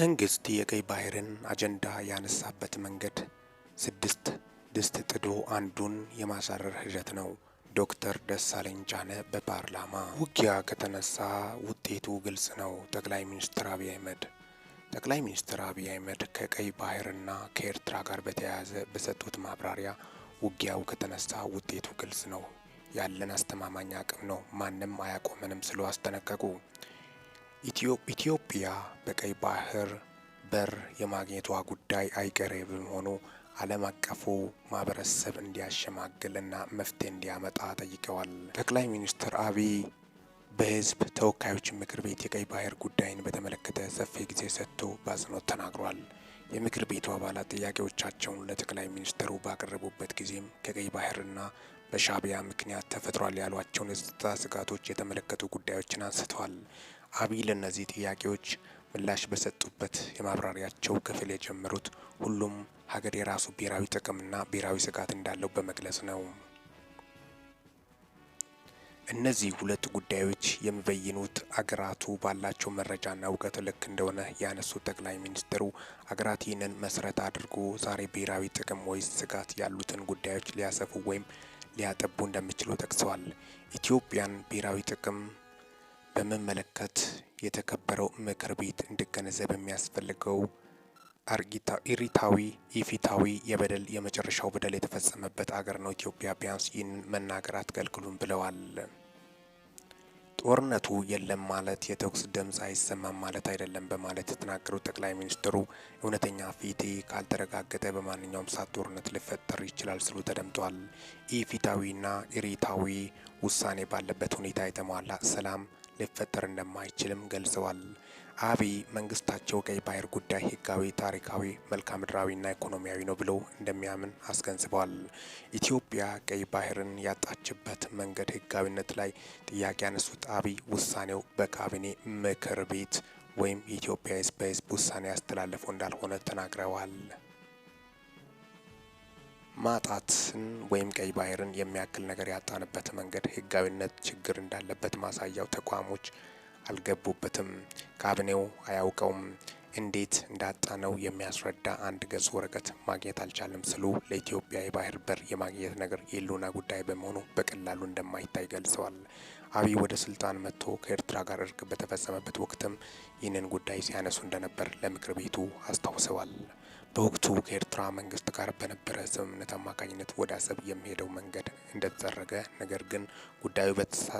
መንግስት የቀይ ባህርን አጀንዳ ያነሳበት መንገድ ስድስት ድስት ጥዶ አንዱን የማሳረር ሂደት ነው። ዶክተር ደሳለኝ ጫነ በፓርላማ ውጊያ ከተነሳ ውጤቱ ግልጽ ነው። ጠቅላይ ሚኒስትር አብይ አህመድ ከቀይ ባህርና ከኤርትራ ጋር በተያያዘ በሰጡት ማብራሪያ ውጊያው ከተነሳ ውጤቱ ግልጽ ነው፣ ያለን አስተማማኝ አቅም ነው፣ ማንም አያቆመንም ስሉ አስጠነቀቁ። ኢትዮጵያ በቀይ ባህር በር የማግኘቷ ጉዳይ አይቀሬ በመሆኑ ዓለም አቀፉ ማህበረሰብ እንዲያሸማግልና መፍትሄ እንዲያመጣ ጠይቀዋል። ጠቅላይ ሚኒስትር አብይ በህዝብ ተወካዮች ምክር ቤት የቀይ ባህር ጉዳይን በተመለከተ ሰፊ ጊዜ ሰጥቶ በአጽንኦት ተናግሯል። የምክር ቤቱ አባላት ጥያቄዎቻቸውን ለጠቅላይ ሚኒስትሩ ባቀረቡበት ጊዜም ከቀይ ባህርና በሻዕቢያ ምክንያት ተፈጥሯል ያሏቸውን የጸጥታ ስጋቶች የተመለከቱ ጉዳዮችን አንስተዋል። አብይ ለእነዚህ ጥያቄዎች ምላሽ በሰጡበት የማብራሪያቸው ክፍል የጀመሩት ሁሉም ሀገር የራሱ ብሔራዊ ጥቅምና ብሔራዊ ስጋት እንዳለው በመግለጽ ነው። እነዚህ ሁለት ጉዳዮች የሚበይኑት አገራቱ ባላቸው መረጃና እውቀት ልክ እንደሆነ ያነሱት ጠቅላይ ሚኒስትሩ አገራት ይህንን መሰረት አድርጎ ዛሬ ብሔራዊ ጥቅም ወይስ ስጋት ያሉትን ጉዳዮች ሊያሰፉ ወይም ሊያጠቡ እንደሚችሉ ጠቅሰዋል። ኢትዮጵያን ብሔራዊ ጥቅም በመመለከት የተከበረው ምክር ቤት እንዲገነዘብ የሚያስፈልገው ኢፍትሐዊ የበደል የመጨረሻው በደል የተፈጸመበት አገር ነው ኢትዮጵያ። ቢያንስ ይህንን መናገር አትከልክሉም ብለዋል። ጦርነቱ የለም ማለት የተኩስ ድምፅ አይሰማም ማለት አይደለም በማለት የተናገሩት ጠቅላይ ሚኒስትሩ እውነተኛ ፍትህ ካልተረጋገጠ በማንኛውም ሰዓት ጦርነት ሊፈጠር ይችላል ሲሉ ተደምጧል። ኢፍትሐዊና ኢፍትሐዊ ውሳኔ ባለበት ሁኔታ የተሟላ ሰላም ሊፈጠር እንደማይችልም ገልጸዋል። አብይ መንግስታቸው ቀይ ባህር ጉዳይ ህጋዊ፣ ታሪካዊ፣ መልክዓ ምድራዊና ኢኮኖሚያዊ ነው ብለው እንደሚያምን አስገንዝበዋል። ኢትዮጵያ ቀይ ባህርን ያጣችበት መንገድ ህጋዊነት ላይ ጥያቄ ያነሱት አብይ ውሳኔው በካቢኔ ምክር ቤት ወይም የኢትዮጵያ ህዝብ በህዝብ ውሳኔ ያስተላለፈው እንዳልሆነ ተናግረዋል። ማጣትን ወይም ቀይ ባህርን የሚያክል ነገር ያጣንበት መንገድ ህጋዊነት ችግር እንዳለበት ማሳያው ተቋሞች አልገቡበትም፣ ካቢኔው አያውቀውም፣ እንዴት እንዳጣነው የሚያስረዳ አንድ ገጽ ወረቀት ማግኘት አልቻለም ስሉ ለኢትዮጵያ የባህር በር የማግኘት ነገር የህልውና ጉዳይ በመሆኑ በቀላሉ እንደማይታይ ገልጸዋል። አብይ ወደ ስልጣን መጥቶ ከኤርትራ ጋር እርቅ በተፈጸመበት ወቅትም ይህንን ጉዳይ ሲያነሱ እንደነበር ለምክር ቤቱ አስታውሰዋል። በወቅቱ ከኤርትራ መንግስት ጋር በነበረ ስምምነት አማካኝነት ወደ አሰብ የሚሄደው መንገድ እንደተደረገ፣ ነገር ግን ጉዳዩ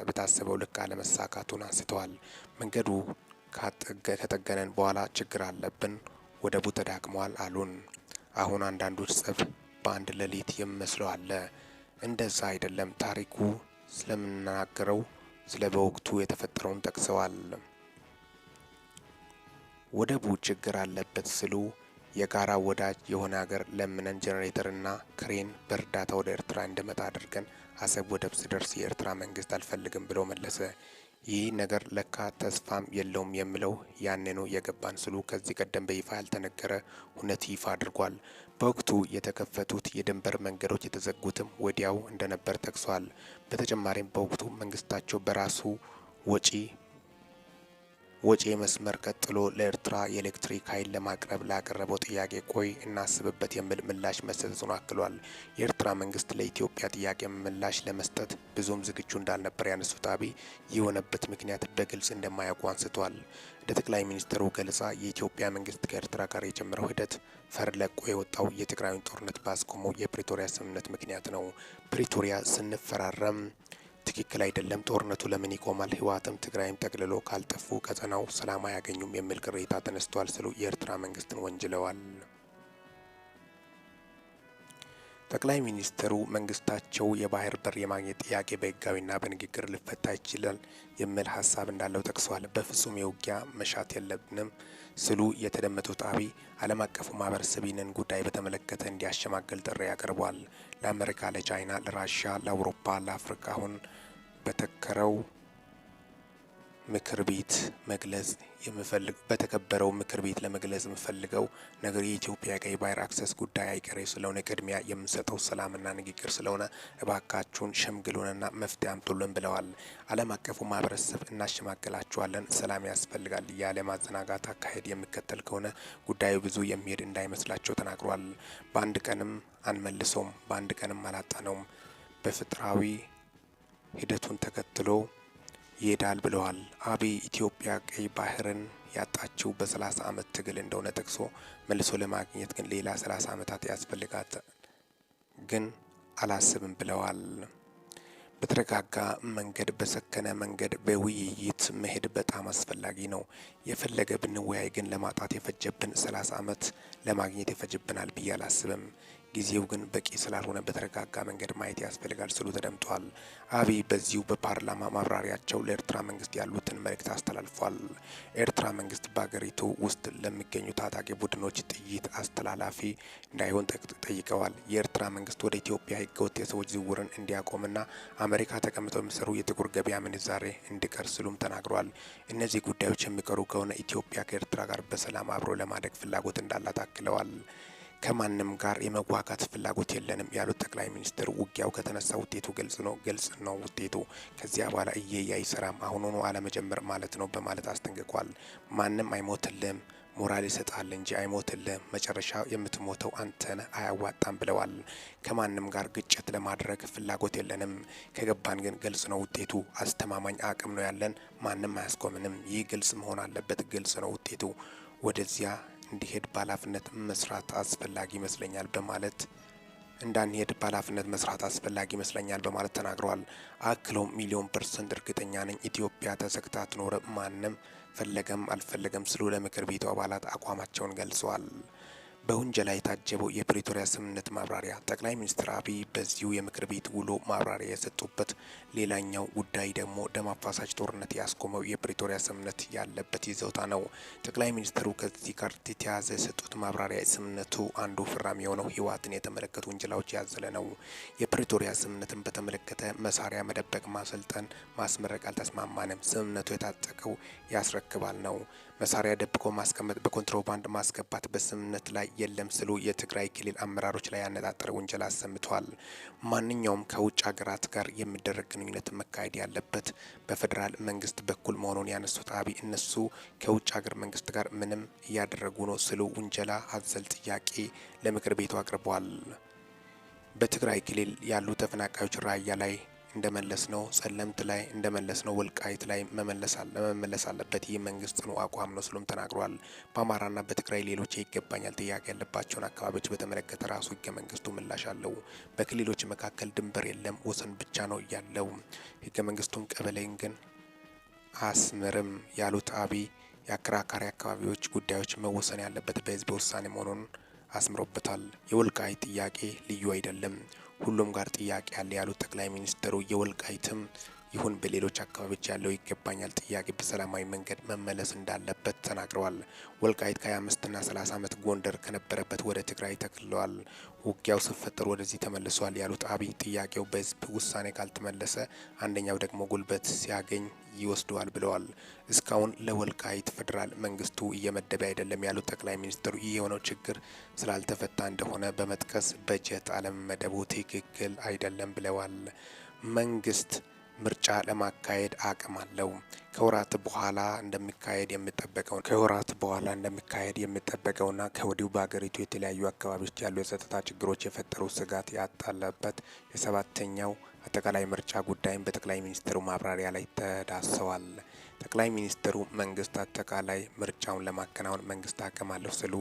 በታሰበው ልክ አለመሳካቱን አንስተዋል። መንገዱ ከተጠገነን በኋላ ችግር አለብን፣ ወደቡ ተዳክሟል አሉን። አሁን አንዳንዶች ጸብ በአንድ ሌሊት የሚመስለው አለ። እንደዛ አይደለም። ታሪኩ ስለምናገረው ስለ በወቅቱ የተፈጠረውን ጠቅሰዋል። ወደቡ ችግር አለበት ስሉ የጋራ ወዳጅ የሆነ ሀገር ለምነን ጄኔሬተርና ክሬን በእርዳታ ወደ ኤርትራ እንዲመጣ አድርገን አሰብ ወደብ ሲደርስ የኤርትራ መንግስት አልፈልግም ብሎ መለሰ። ይህ ነገር ለካ ተስፋም የለውም የሚለው ያኔ ነው የገባን ስሉ ከዚህ ቀደም በይፋ ያልተነገረ እውነት ይፋ አድርጓል። በወቅቱ የተከፈቱት የድንበር መንገዶች የተዘጉትም ወዲያው እንደነበር ጠቅሷል። በተጨማሪም በወቅቱ መንግስታቸው በራሱ ወጪ መስመር ቀጥሎ ለኤርትራ የኤሌክትሪክ ኃይል ለማቅረብ ላቀረበው ጥያቄ ቆይ እናስብበት የሚል ምላሽ መሰጠቱን አክሏል። የኤርትራ መንግስት ለኢትዮጵያ ጥያቄ ምላሽ ለመስጠት ብዙም ዝግጁ እንዳልነበር ያነሱት አብይ የሆነበት ምክንያት በግልጽ እንደማያውቁ አንስተዋል። እንደ ጠቅላይ ሚኒስትሩ ገለጻ የኢትዮጵያ መንግስት ከኤርትራ ጋር የጀመረው ሂደት ፈር ለቆ የወጣው የትግራዩን ጦርነት ባስቆመው የፕሪቶሪያ ስምምነት ምክንያት ነው። ፕሪቶሪያ ስንፈራረም ትክክል አይደለም፣ ጦርነቱ ለምን ይቆማል? ህወሓትም ትግራይም ጠቅልሎ ካልጠፉ ቀጠናው ሰላም አያገኙም የሚል ቅሬታ ተነስቷል ሲሉ የኤርትራ መንግስትን ወንጅለዋል። ጠቅላይ ሚኒስትሩ መንግስታቸው የባህር በር የማግኘት ጥያቄ በህጋዊና በንግግር ሊፈታ ይችላል የሚል ሀሳብ እንዳለው ጠቅሰዋል። በፍጹም የውጊያ መሻት የለብንም ስሉ የተደመጡት አብይ ዓለም አቀፉ ማህበረሰብ ይህንን ጉዳይ በተመለከተ እንዲያሸማግል ጥሪ ያቀርቧል። ለአሜሪካ፣ ለቻይና፣ ለራሽያ፣ ለአውሮፓ፣ ለአፍሪካ አሁን በተከረው ምክር ቤት መግለጽ በተከበረው ምክር ቤት ለመግለጽ የምፈልገው ነገር የኢትዮጵያ ቀይ ባህር አክሰስ ጉዳይ አይቀሬ ስለሆነ ቅድሚያ የምንሰጠው ሰላምና ንግግር ስለሆነ እባካችሁን ሸምግሉንና መፍትሄ አምጡልን ብለዋል። ዓለም አቀፉ ማህበረሰብ እናሸማግላችኋለን፣ ሰላም ያስፈልጋል እያለ ማዘናጋት አካሄድ የሚከተል ከሆነ ጉዳዩ ብዙ የሚሄድ እንዳይመስላቸው ተናግሯል። በአንድ ቀንም አንመልሰውም፣ በአንድ ቀንም አላጣነውም፣ በፍጥራዊ ሂደቱን ተከትሎ ይሄዳል ብለዋል። አብይ ኢትዮጵያ ቀይ ባህርን ያጣችው በ30 ዓመት ትግል እንደሆነ ጠቅሶ መልሶ ለማግኘት ግን ሌላ 30 ዓመታት ያስፈልጋት ግን አላስብም ብለዋል። በተረጋጋ መንገድ በሰከነ መንገድ በውይይት መሄድ በጣም አስፈላጊ ነው። የፈለገ ብንወያይ ግን ለማጣት የፈጀብን 30 ዓመት ለማግኘት የፈጅብናል ብዬ አላስብም። ጊዜው ግን በቂ ስላልሆነ በተረጋጋ መንገድ ማየት ያስፈልጋል ሲሉ ተደምጧል። አብይ በዚሁ በፓርላማ ማብራሪያቸው ለኤርትራ መንግስት ያሉትን መልእክት አስተላልፏል። ኤርትራ መንግስት በሀገሪቱ ውስጥ ለሚገኙ ታጣቂ ቡድኖች ጥይት አስተላላፊ እንዳይሆን ጠይቀዋል። የኤርትራ መንግስት ወደ ኢትዮጵያ ህገወጥ የሰዎች ዝውውርን እንዲያቆምና አሜሪካ ተቀምጠው የሚሰሩ የጥቁር ገበያ ምንዛሬ እንዲቀር ሲሉም ተናግሯል። እነዚህ ጉዳዮች የሚቀሩ ከሆነ ኢትዮጵያ ከኤርትራ ጋር በሰላም አብሮ ለማደግ ፍላጎት እንዳላት አክለዋል። ከማንም ጋር የመዋጋት ፍላጎት የለንም ያሉት ጠቅላይ ሚኒስትር ውጊያው ከተነሳ ውጤቱ ግልጽ ነው ውጤቱ ከዚያ በኋላ እየየ አይሰራም፣ አሁኑኑ አለመጀመር ማለት ነው በማለት አስጠንቅቋል። ማንም አይሞትልም፣ ሞራል ይሰጣል እንጂ አይሞትልም፣ መጨረሻ የምትሞተው አንተነ አያዋጣም ብለዋል። ከማንም ጋር ግጭት ለማድረግ ፍላጎት የለንም፣ ከገባን ግን ግልጽ ነው ውጤቱ፣ አስተማማኝ አቅም ነው ያለን፣ ማንም አያስቆምንም። ይህ ግልጽ መሆን አለበት፣ ግልጽ ነው ውጤቱ፣ ወደዚያ እንዲሄድ በኃላፊነት መስራት አስፈላጊ ይመስለኛል በማለት እንዳንሄድ በኃላፊነት መስራት አስፈላጊ ይመስለኛል በማለት ተናግረዋል። አክለውም ሚሊዮን% እርግጠኛ ነኝ ኢትዮጵያ ተዘግታ ትኖር፣ ማንም ፈለገም አልፈለገም ሲሉ ለምክር ቤቱ አባላት አቋማቸውን ገልጸዋል። በውንጀላ የታጀበው የፕሪቶሪያ ስምምነት ማብራሪያ ጠቅላይ ሚኒስትር አብይ በዚሁ የምክር ቤት ውሎ ማብራሪያ የሰጡበት ሌላኛው ጉዳይ ደግሞ ደም አፋሳሽ ጦርነት ያስቆመው የፕሪቶሪያ ስምምነት ያለበት ይዘውታ ነው። ጠቅላይ ሚኒስትሩ ከዚህ ጋር የተያያዘ የሰጡት ማብራሪያ ስምምነቱ አንዱ ፍራሚ የሆነው ህወሓትን የተመለከቱ ውንጀላዎች ያዘለ ነው። የፕሪቶሪያ ስምምነትን በተመለከተ መሳሪያ መደበቅ፣ ማሰልጠን፣ ማስመረቅ አልተስማማንም። ስምምነቱ የታጠቀው ያስረክባል ነው። መሳሪያ ደብቆ ማስቀመጥ፣ በኮንትሮባንድ ማስገባት በስምምነት ላይ የለም ሲሉ የትግራይ ክልል አመራሮች ላይ ያነጣጠረ ውንጀላ አሰምተዋል። ማንኛውም ከውጭ ሀገራት ጋር የሚደረግ ግንኙነት መካሄድ ያለበት በፌዴራል መንግስት በኩል መሆኑን ያነሱት አብይ እነሱ ከውጭ ሀገር መንግስት ጋር ምንም እያደረጉ ነው ሲሉ ውንጀላ አዘል ጥያቄ ለምክር ቤቱ አቅርበዋል። በትግራይ ክልል ያሉ ተፈናቃዮች ራያ ላይ እንደመለስ ነው፣ ጸለምት ላይ እንደመለስ ነው፣ ወልቃይት ላይ መመለስ አለበት። ይህ መንግስት ነው አቋም ነው ሲሉም ተናግሯል። በአማራና በትግራይ ሌሎች ይገባኛል ጥያቄ ያለባቸውን አካባቢዎች በተመለከተ ራሱ ህገ መንግስቱ ምላሽ አለው። በክልሎች መካከል ድንበር የለም፣ ወሰን ብቻ ነው ያለው። ህገ መንግስቱን ቀበሌን ግን አስምርም ያሉት አብይ የአከራካሪ አካባቢዎች ጉዳዮች መወሰን ያለበት በህዝብ ውሳኔ መሆኑን አስምሮበታል። የወልቃይት ጥያቄ ልዩ አይደለም፣ ሁሉም ጋር ጥያቄ አለ ያሉት ጠቅላይ ሚኒስትሩ የወልቃይትም ይሁን በሌሎች አካባቢዎች ያለው ይገባኛል ጥያቄ በሰላማዊ መንገድ መመለስ እንዳለበት ተናግረዋል። ወልቃይት ከ25ና 30 ዓመት ጎንደር ከነበረበት ወደ ትግራይ ተክለዋል። ውጊያው ሲፈጠር ወደዚህ ተመልሷል ያሉት አብይ ጥያቄው በህዝብ ውሳኔ ካልተመለሰ አንደኛው ደግሞ ጉልበት ሲያገኝ ይወስደዋል ብለዋል። እስካሁን ለወልቃይት ፌዴራል መንግስቱ እየመደበ አይደለም ያሉት ጠቅላይ ሚኒስትሩ ይህ የሆነው ችግር ስላልተፈታ እንደሆነ በመጥቀስ በጀት አለመመደቡ ትክክል አይደለም ብለዋል። መንግስት ምርጫ ለማካሄድ አቅም አለው። ከወራት በኋላ እንደሚካሄድ ከወዲሁ በሀገሪቱ የተለያዩ አካባቢዎች ያሉ የጸጥታ ችግሮች የፈጠሩ ስጋት ያጣለበት የሰባተኛው አጠቃላይ ምርጫ ጉዳይም በጠቅላይ ሚኒስትሩ ማብራሪያ ላይ ተዳሰዋል። ጠቅላይ ሚኒስትሩ መንግስት አጠቃላይ ምርጫውን ለማከናወን መንግስት አቅም አለው ሲሉ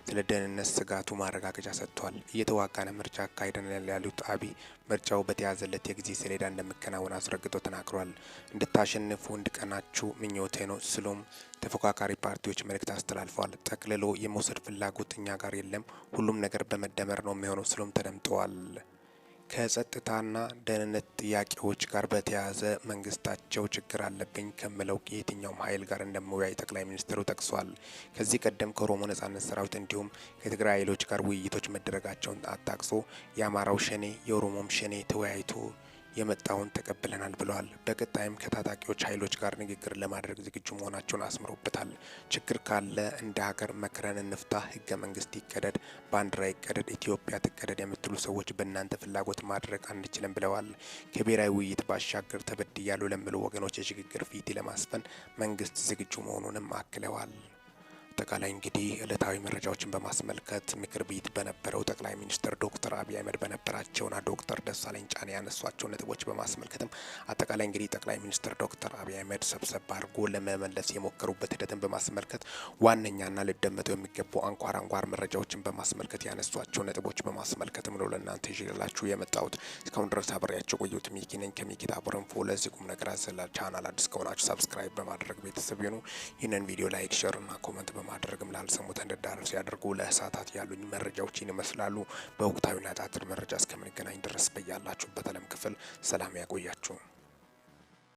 ስለ ደህንነት ስጋቱ ማረጋገጫ ሰጥቷል። እየተዋጋነ ምርጫ አካሂደናል ያሉት አብይ ምርጫው በተያዘለት የጊዜ ሰሌዳ እንደሚከናወን አስረግጦ ተናግሯል። እንድታሸንፉ እንድቀናችሁ ምኞቴ ነው ሲሉም ተፎካካሪ ፓርቲዎች መልእክት አስተላልፈዋል። ጠቅልሎ የመውሰድ ፍላጎት እኛ ጋር የለም፣ ሁሉም ነገር በመደመር ነው የሚሆነው ሲሉም ተደምጠዋል። ከጸጥታና ደህንነት ጥያቄዎች ጋር በተያያዘ መንግስታቸው ችግር አለብኝ ከሚለው የትኛውም ኃይል ጋር እንደሚወያይ ጠቅላይ ሚኒስትሩ ጠቅሷል። ከዚህ ቀደም ከኦሮሞ ነጻነት ሰራዊት እንዲሁም ከትግራይ ኃይሎች ጋር ውይይቶች መደረጋቸውን አጣቅሶ የአማራው ሸኔ የኦሮሞም ሸኔ ተወያይቶ የመጣውን ተቀብለናል ብለዋል። በቀጣይም ከታጣቂዎች ኃይሎች ጋር ንግግር ለማድረግ ዝግጁ መሆናቸውን አስምሮበታል። ችግር ካለ እንደ ሀገር መክረን እንፍታ፣ ህገ መንግስት ይቀደድ፣ ባንዲራ ይቀደድ፣ ኢትዮጵያ ትቀደድ የምትሉ ሰዎች በእናንተ ፍላጎት ማድረግ አንችልም ብለዋል። ከብሔራዊ ውይይት ባሻገር ተበድያሉ ለሚሉ ወገኖች የሽግግር ፊት ለማስፈን መንግስት ዝግጁ መሆኑንም አክለዋል። አጠቃላይ እንግዲህ ዕለታዊ መረጃዎችን በማስመልከት ምክር ቤት በነበረው ጠቅላይ ሚኒስትር ዶክተር አብይ አህመድ በነበራቸውና ዶክተር ደሳለኝ ጫኔ ያነሷቸው ነጥቦች በማስመልከትም አጠቃላይ እንግዲህ ጠቅላይ ሚኒስትር ዶክተር አብይ አህመድ ሰብሰብ አድርጎ ለመመለስ የሞከሩበት ሂደትን በማስመልከት ዋነኛና ሊደመጡ የሚገቡ አንኳር መረጃዎችን በማስመልከት ያነሷቸው ነጥቦች በማስመልከትም ነው ለእናንተ ይዤላችሁ የመጣሁት። እስካሁን ድረስ አብሬያቸው ቆየሁት። ሚኪ ነኝ ከሚኪ ታቦር ኢንፎ። ለዚህ ቁም ነገር አዘል ቻናል አዲስ ከሆናችሁ ሰብስክራይብ በማድረግ ቤተሰብ ይሁኑ። ይህንን ቪዲዮ ላይክ፣ ሼር እና ኮመንት ማድረግም ላልሰሙት እንዲዳረስ ያደርጉ። ለእሳታት ያሉኝ መረጃዎችን ይመስላሉ። በወቅታዊና አጫጭር መረጃ እስከምንገናኝ ድረስ በያላችሁበት ዓለም ክፍል ሰላም ያቆያችሁ።